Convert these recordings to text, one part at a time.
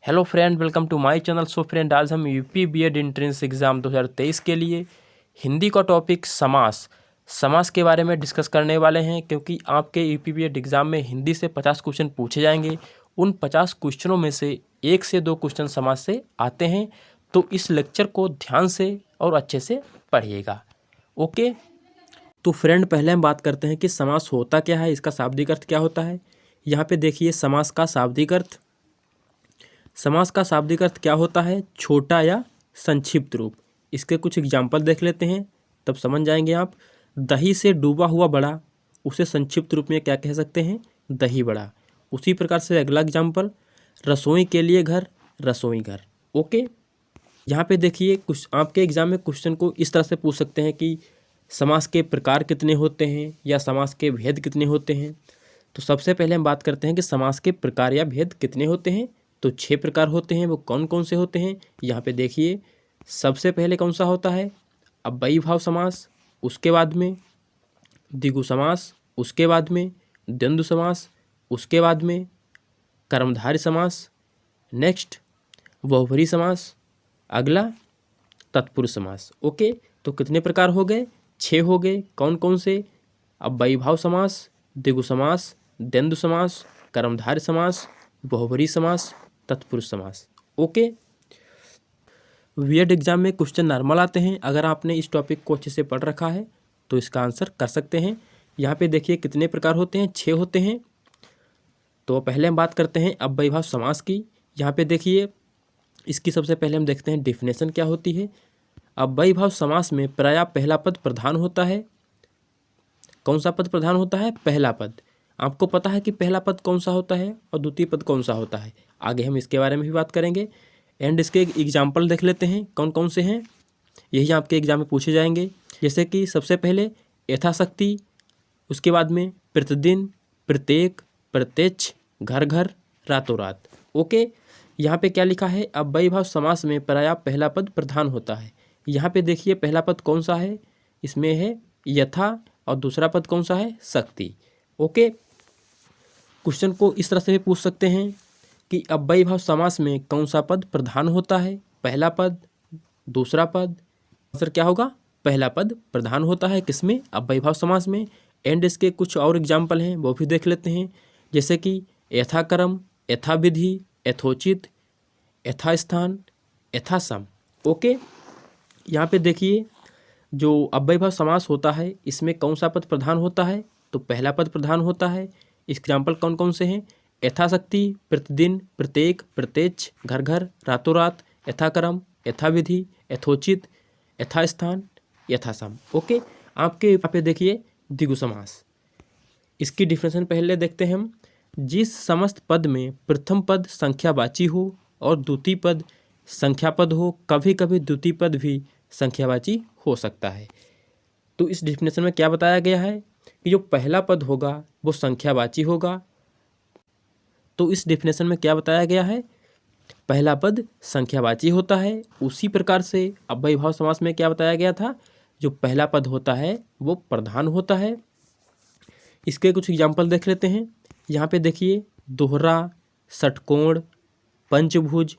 Hello friend, welcome to my channel. So friend, आज हम UP BEd entrance exam 2023 के लिए हिंदी का टॉपिक समास के बारे में डिस्कस करने वाले हैं, क्योंकि आपके यूपी बीएड एग्ज़ाम में हिंदी से 50 क्वेश्चन पूछे जाएंगे। उन 50 क्वेश्चनों में से 1 से 2 क्वेश्चन समास से आते हैं, तो इस लेक्चर को ध्यान से और अच्छे से पढ़िएगा। ओके, तो फ्रेंड पहले हम बात करते हैं कि समास होता क्या है, इसका शाब्दिक अर्थ क्या होता है। यहाँ पे देखिए समास का शाब्दिक अर्थ। समास का शाब्दिक अर्थ क्या होता है? छोटा या संक्षिप्त रूप। इसके कुछ एग्जाम्पल देख लेते हैं, तब समझ जाएंगे आप। दही से डूबा हुआ बड़ा, उसे संक्षिप्त रूप में क्या कह सकते हैं? दही बड़ा। उसी प्रकार से अगला एग्जाम्पल, रसोई के लिए घर, रसोई घर। ओके, यहाँ पे देखिए कुछ आपके एग्जाम में क्वेश्चन को इस तरह से पूछ सकते हैं कि समास के प्रकार कितने होते हैं या समास के भेद कितने होते हैं। तो सबसे पहले हम बात करते हैं कि समास के प्रकार या भेद कितने होते हैं। तो 6 प्रकार होते हैं। वो कौन कौन से होते हैं? यहाँ पे देखिए, सबसे पहले कौन सा होता है? अव्ययीभाव समास, उसके बाद में द्विगु समास, उसके बाद में द्वंद्व समास, उसके बाद में कर्मधारय समास, नेक्स्ट बहुब्रीहि समास, अगला तत्पुरुष समास। ओके, तो कितने प्रकार हो गए? 6 हो गए। कौन कौन से? अव्ययीभाव समास, द्विगु समास, द्वंद्व समास, कर्मधारय समास, बहुब्रीहि समास, तत्पुरुष समास। ओके, बीएड एग्जाम में क्वेश्चन नॉर्मल आते हैं। अगर आपने इस टॉपिक को अच्छे से पढ़ रखा है तो इसका आंसर कर सकते हैं। यहाँ पे देखिए कितने प्रकार होते हैं? 6 होते हैं। तो पहले हम बात करते हैं अव्ययीभाव समास की। यहाँ पे देखिए, इसकी सबसे पहले हम देखते हैं डेफिनेशन क्या होती है। अव्ययीभाव समास में प्रायः पहला पद प्रधान होता है। कौन सा पद प्रधान होता है? पहला पद। आपको पता है कि पहला पद कौन सा होता है और द्वितीय पद कौन सा होता है। आगे हम इसके बारे में भी बात करेंगे। एंड इसके एग्जाम्पल देख लेते हैं कौन कौन से हैं। यही आपके एग्जाम में पूछे जाएंगे। जैसे कि सबसे पहले यथाशक्ति, उसके बाद में प्रतिदिन, प्रत्येक, प्रत्यक्ष, घर घर, रातों रात। ओके, यहाँ पे क्या लिखा है? अव्ययीभाव समास में प्रायः पहला पद प्रधान होता है। यहाँ पे देखिए पहला पद कौन सा है? इसमें है यथा, और दूसरा पद कौन सा है? शक्ति। ओके, क्वेश्चन को इस तरह से भी पूछ सकते हैं कि अव्ययीभाव समास में कौन सा पद प्रधान होता है? पहला पद, दूसरा पद। आंसर क्या होगा? पहला पद प्रधान होता है। किसमें? अव्ययीभाव समास में। एंड इसके कुछ और एग्जाम्पल हैं, वो भी देख लेते हैं। जैसे कि यथाक्रम, यथाविधि, यथोचित, यथास्थान, यथासम। ओके, यहाँ पे देखिए जो अव्ययीभाव समास होता है इसमें कौन सा पद प्रधान होता है? तो पहला पद प्रधान होता है। एग्जाम्पल कौन कौन से हैं? यथाशक्ति, प्रतिदिन, प्रत्येक, प्रत्यक्ष, घर घर, रातों रात, यथाक्रम, यथाविधि, यथोचित, यथास्थान, यथासम। ओके, आपके यहाँ पे देखिए द्विगु समास। इसकी डिफिनेशन पहले देखते हैं हम। जिस समस्त पद में प्रथम पद संख्यावाची हो और द्वितीय पद संख्यापद हो, कभी कभी द्वितीय पद भी संख्यावाची हो सकता है। तो इस डिफिनेशन में क्या बताया गया है कि जो पहला पद होगा वो संख्यावाची होगा। तो इस डिफिनेशन में क्या बताया गया है? पहला पद संख्यावाची होता है। उसी प्रकार से अव्ययीभाव समास में क्या बताया गया था? जो पहला पद होता है वो प्रधान होता है। इसके कुछ एग्जाम्पल देख लेते हैं। यहाँ पे देखिए दोहरा, षटकोण, पंचभुज,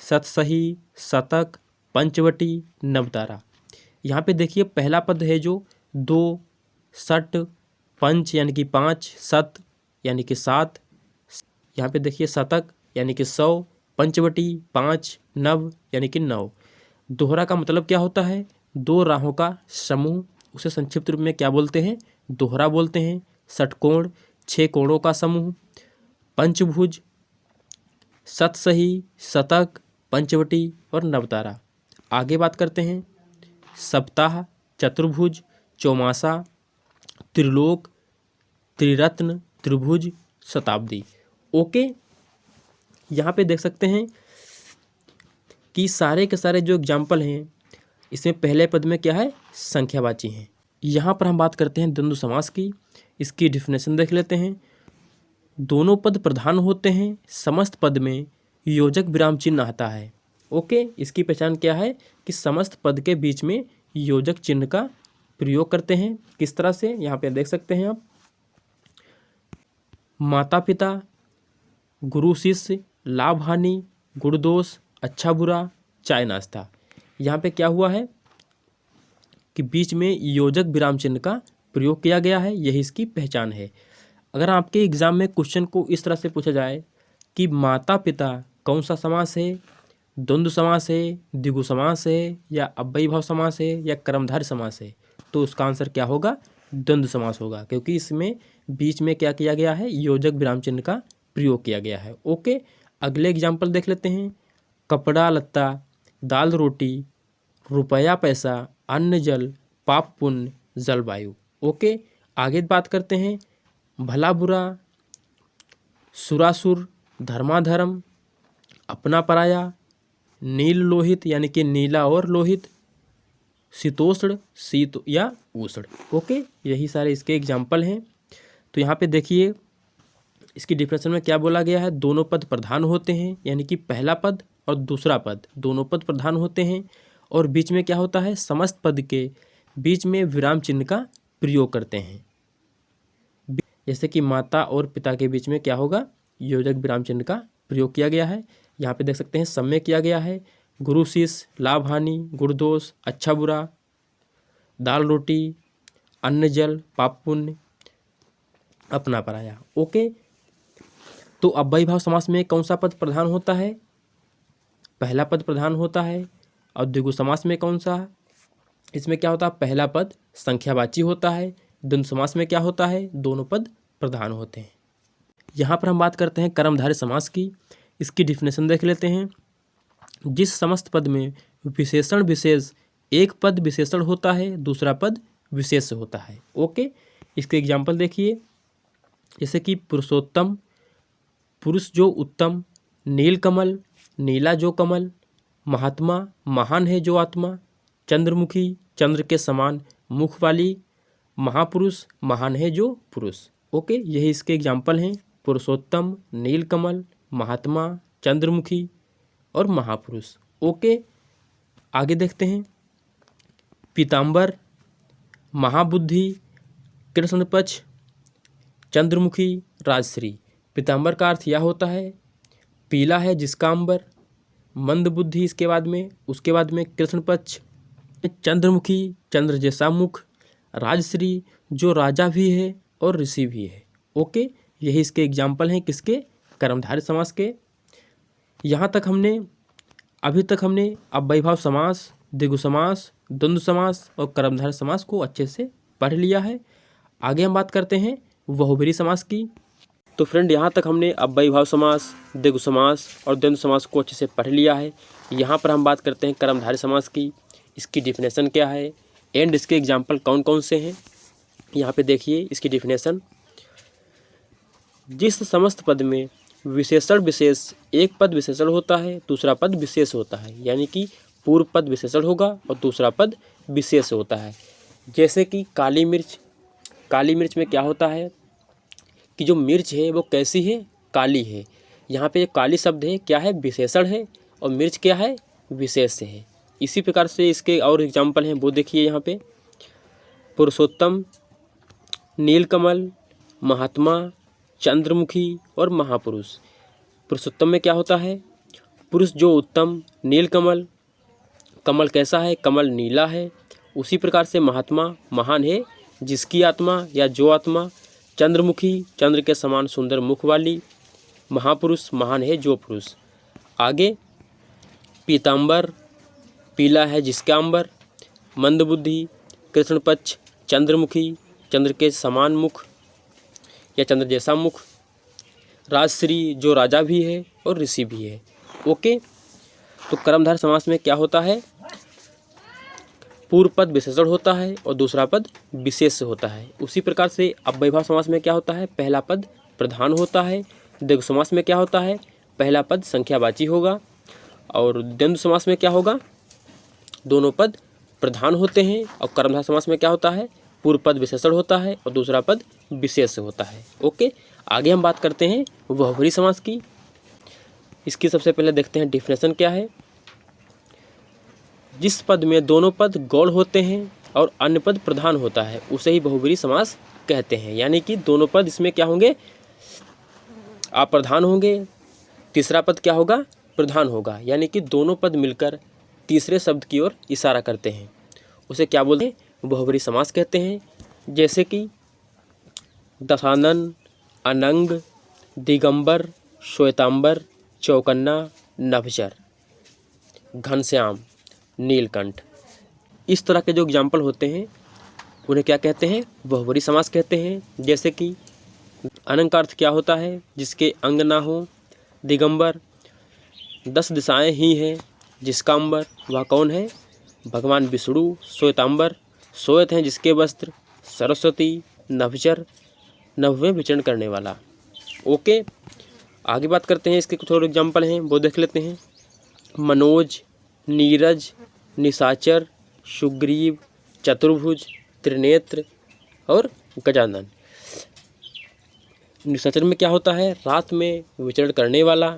सतसही, शतक, पंचवटी, नवतारा। यहाँ पे देखिए पहला पद है जो 2, षट, पंच यानी कि 5, सत यानी कि 7, यहाँ पे देखिए शतक यानी कि 100, पंचवटी 5, नव यानी कि 9। दोहरा का मतलब क्या होता है? 2 राहों का समूह, उसे संक्षिप्त रूप में क्या बोलते हैं? दोहरा बोलते हैं। षटकोण 6 कोणों का समूह, पंचभुज, सतसही, शतक, पंचवटी और नवतारा। आगे बात करते हैं। सप्ताह, चतुर्भुज, चौमासा, त्रिलोक, त्रिरत्न, त्रिभुज, शताब्दी। ओके, यहाँ पे देख सकते हैं कि सारे के सारे जो एग्जाम्पल हैं इसमें पहले पद में क्या है? संख्यावाची हैं। यहाँ पर हम बात करते हैं द्वंद्व समास की। इसकी डिफिनेशन देख लेते हैं। दोनों पद प्रधान होते हैं, समस्त पद में योजक विराम चिन्ह आता है। ओके, इसकी पहचान क्या है? कि समस्त पद के बीच में योजक चिन्ह का प्रयोग करते हैं। किस तरह से? यहाँ पे देख सकते हैं आप। माता पिता, गुरु शिष्य, लाभ हानि, गुड़ दोष, अच्छा बुरा, चाय नाश्ता। यहाँ पे क्या हुआ है कि बीच में योजक विराम चिन्ह का प्रयोग किया गया है, यही इसकी पहचान है। अगर आपके एग्जाम में क्वेश्चन को इस तरह से पूछा जाए कि माता पिता कौन सा समास है, द्वंद्व समास है, द्विगु समास है, या अव्ययी भाव समास है, या कर्मधारय समास है, तो उसका आंसर क्या होगा? द्वंद्व समास होगा, क्योंकि इसमें बीच में क्या किया गया है? योजक विराम चिन्ह का प्रयोग किया गया है। ओके, अगले एग्जाम्पल देख लेते हैं। कपड़ा लत्ता, दाल रोटी, रुपया पैसा, अन्न जल, पाप पुण्य, जलवायु। ओके, आगे बात करते हैं। भला बुरा, सुरासुर, धर्माधर्म, अपना पराया, नील लोहित यानी कि नीला और लोहित, शीतोष्ण, शीत या उष्ण। ओके, यही सारे इसके एग्जाम्पल हैं। तो यहाँ पे देखिए इसकी डिफिनेशन में क्या बोला गया है? दोनों पद प्रधान होते हैं, यानी कि पहला पद और दूसरा पद दोनों पद प्रधान होते हैं, और बीच में क्या होता है? समस्त पद के बीच में विराम चिन्ह का प्रयोग करते हैं। जैसे कि माता और पिता के बीच में क्या होगा? योजक विराम चिन्ह का प्रयोग किया गया है। यहाँ पे देख सकते हैं समय किया गया है। गुरु शिष्य, लाभ हानि, गुण दोष, अच्छा बुरा, दाल रोटी, अन्न जल, पाप पुण्य, अपना पराया। ओके, तो अव्ययी भाव समास में कौन सा पद प्रधान होता है? पहला पद प्रधान होता है। और द्विगु समास में कौन सा? इसमें क्या होता है? पहला पद संख्यावाची होता है। द्वंद्व समास में क्या होता है? दोनों पद प्रधान होते हैं। यहाँ पर हम बात करते हैं कर्मधारय समास की। इसकी डिफिनेशन देख लेते हैं। जिस समस्त पद में विशेषण विशेष एक पद विशेषण होता है, दूसरा पद विशेष होता है। ओके, इसके एग्जाम्पल देखिए। जैसे कि पुरुषोत्तम, पुरुष जो उत्तम, नीलकमल, नीला जो कमल, महात्मा, महान है जो आत्मा, चंद्रमुखी, चंद्र के समान मुख वाली, महापुरुष, महान है जो पुरुष। ओके, यही इसके एग्जाम्पल हैं। पुरुषोत्तम, नीलकमल, महात्मा, चंद्रमुखी और महापुरुष। ओके, आगे देखते हैं। पीताम्बर, महाबुद्धि, कृष्ण पक्ष, चंद्रमुखी, राजश्री। पीताम्बर का अर्थ यह होता है पीला है जिसका अंबर, मंद बुद्धि इसके बाद में, उसके बाद में कृष्ण पक्ष, चंद्रमुखी, चंद्र जैसा मुख, राजश्री जो राजा भी है और ऋषि भी है। ओके, यही इसके एग्जाम्पल हैं किसके? कर्मधारय समास के। यहाँ तक अभी तक हमने अव्ययी भाव समास, द्विगु समास, द्वंद्व समास और कर्मधारय समास को अच्छे से पढ़ लिया है। आगे हम बात करते हैं बहुब्रीहि समास की। तो फ्रेंड, यहाँ तक हमने अव्ययी भाव समास, द्विगु समास और द्वंद्व समास को अच्छे से पढ़ लिया है। यहाँ पर हम बात करते हैं कर्मधारय समास की। इसकी डिफिनेशन क्या है एंड इसके एग्जाम्पल कौन कौन से हैं। यहाँ पे देखिए इसकी डिफिनेशन। जिस समस्त पद में विशेषण विशेष एक पद विशेषण होता है, दूसरा पद विशेष होता है, यानी कि पूर्व पद विशेषण होगा और दूसरा पद विशेष होता है। जैसे कि काली मिर्च, काली मिर्च में क्या होता है कि जो मिर्च है वो कैसी है? काली है। यहाँ पे काली शब्द है क्या है? विशेषण है, और मिर्च क्या है? विशेष है। इसी प्रकार से इसके और एग्जाम्पल हैं, वो देखिए यहाँ पे। पुरुषोत्तम, नीलकमल, महात्मा, चंद्रमुखी और महापुरुष। पुरुषोत्तम में क्या होता है? पुरुष जो उत्तम, नीलकमल, कमल कैसा है? कमल नीला है। उसी प्रकार से महात्मा, महान है जिसकी आत्मा या जो आत्मा, चंद्रमुखी, चंद्र के समान सुंदर मुख वाली, महापुरुष, महान है जो पुरुष। आगे पीताम्बर, पीला है जिसका अंबर, मंदबुद्धि, कृष्ण पक्ष, चंद्रमुखी, चंद्र के समान मुख या चंद्र जैसा मुख, राजश्री जो राजा भी है और ऋषि भी है। ओके, तो कर्मधारय समास में क्या होता है? पूर्व पद विशेषण होता है और दूसरा पद विशेष होता है। उसी प्रकार से अव्ययी भाव समास में क्या होता है? पहला पद प्रधान होता है। द्विगु समास में क्या होता है? पहला पद संख्यावाची होगा। और द्वंद्व समास में क्या होगा? दोनों पद प्रधान होते हैं। और कर्मधारय समास में क्या होता है? पूर्व पद विशेषण होता है और दूसरा पद विशेष होता है। ओके, आगे हम बात करते हैं बहुब्रीहि समास की। इसकी सबसे पहले देखते हैं डिफिनेशन क्या है। जिस पद में दोनों पद गौण होते हैं और अन्य पद प्रधान होता है, उसे ही बहुब्रीहि समास कहते हैं। यानी कि दोनों पद इसमें क्या होंगे? अप्रधान होंगे। तीसरा पद क्या होगा? प्रधान होगा, यानी कि दोनों पद मिलकर तीसरे शब्द की ओर इशारा करते हैं, उसे क्या बोलते हैं? बहुब्रीहि समास कहते हैं। जैसे कि दशानन, अनंग, दिगंबर, श्वेतांबर, चौकन्ना, नभचर, घनश्याम, नीलकंठ। इस तरह के जो एग्जाम्पल होते हैं उन्हें क्या कहते हैं? बहुब्रीहि समास कहते हैं। जैसे कि अनंग का अर्थ क्या होता है? जिसके अंग ना हो। दिगंबर, 10 दिशाएं ही हैं जिसका अंबर, वह कौन है? भगवान विष्णु। श्वेतांबर, श्वेत हैं जिसके वस्त्र। सरस्वती, नभचर, नभ में विचरण करने वाला। ओके, आगे बात करते हैं, इसके कुछ और एग्जाम्पल हैं वो देख लेते हैं। मनोज, नीरज, निशाचर, सुग्रीव, चतुर्भुज, त्रिनेत्र और गजानन। निशाचर में क्या होता है? रात में विचरण करने वाला।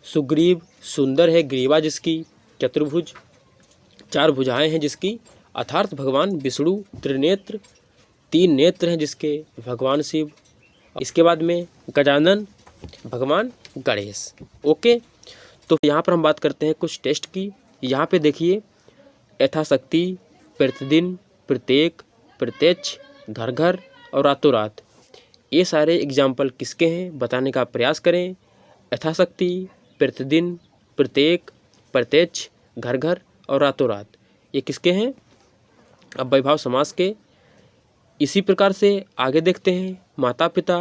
सुग्रीव, सुंदर है ग्रीवा जिसकी। चतुर्भुज, 4 भुजाएं हैं जिसकी, अर्थात भगवान विष्णु। त्रिनेत्र, 3 नेत्र हैं जिसके, भगवान शिव। इसके बाद में गजानन, भगवान गणेश। ओके, तो यहाँ पर हम बात करते हैं कुछ टेस्ट की। यहाँ पे देखिए, यथाशक्ति, प्रतिदिन, प्रत्येक, प्रत्यक्ष, घर घर और रातों रात, ये सारे एग्जाम्पल किसके हैं बताने का प्रयास करें। यथाशक्ति, प्रतिदिन, प्रत्येक, प्रत्यक्ष, घर घर और रातों रात, ये किसके हैं? अव्ययीभाव समास के। इसी प्रकार से आगे देखते हैं। माता पिता,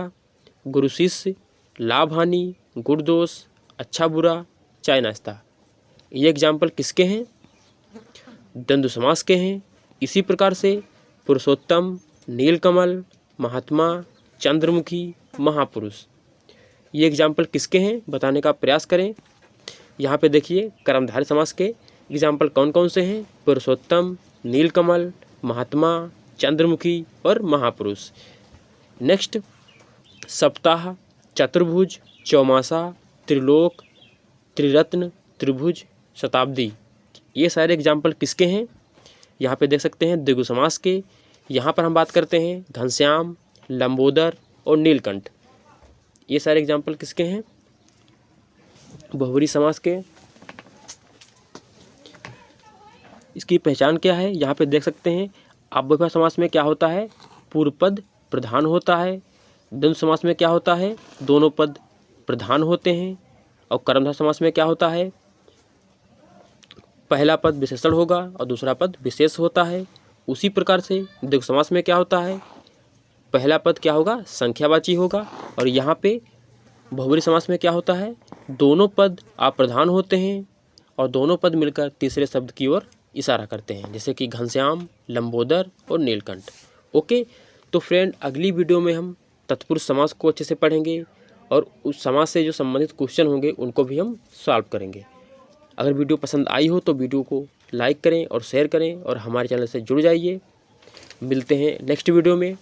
गुरु शिष्य, लाभ हानि, गुण दोष, अच्छा बुरा, चाय नाश्ता, ये एग्जाम्पल किसके हैं? द्वंद्व समास के हैं। इसी प्रकार से पुरुषोत्तम, नीलकमल, महात्मा, चंद्रमुखी, महापुरुष, ये एग्जाम्पल किसके हैं बताने का प्रयास करें। यहाँ पे देखिए, कर्मधारय समास के एग्जाम्पल कौन कौन से हैं? पुरुषोत्तम, नीलकमल, महात्मा, चंद्रमुखी और महापुरुष। नेक्स्ट, सप्ताह, चतुर्भुज, चौमासा, त्रिलोक, त्रिरत्न, त्रिभुज, शताब्दी, ये सारे एग्जाम्पल किसके हैं? यहाँ पे देख सकते हैं द्विगु समास के। यहाँ पर हम बात करते हैं घनश्याम, लंबोदर और नीलकंठ, ये सारे एग्जाम्पल किसके हैं? बहुब्रीहि समास के। इसकी पहचान क्या है? यहाँ पे देख सकते हैं। अव्ययीभाव समास में क्या होता है? पूर्व पद प्रधान होता है। द्वंद्व समास में क्या होता है? दोनों पद प्रधान होते हैं। और कर्मधारय समास में क्या होता है? पहला पद विशेषण होगा और दूसरा पद विशेष होता है। उसी प्रकार से द्विगु समास में क्या होता है? पहला पद क्या होगा? संख्यावाची होगा। और यहाँ पे बहुब्रीहि समास में क्या होता है? दोनों पद अप्रधान होते हैं और दोनों पद मिलकर तीसरे शब्द की ओर इशारा करते हैं, जैसे कि घनश्याम, लंबोदर और नीलकंठ। ओके, तो फ्रेंड, अगली वीडियो में हम तत्पुरुष समास को अच्छे से पढ़ेंगे और उस समास से जो संबंधित क्वेश्चन होंगे उनको भी हम सॉल्व करेंगे। अगर वीडियो पसंद आई हो तो वीडियो को लाइक करें और शेयर करें और हमारे चैनल से जुड़ जाइए। मिलते हैं नेक्स्ट वीडियो में।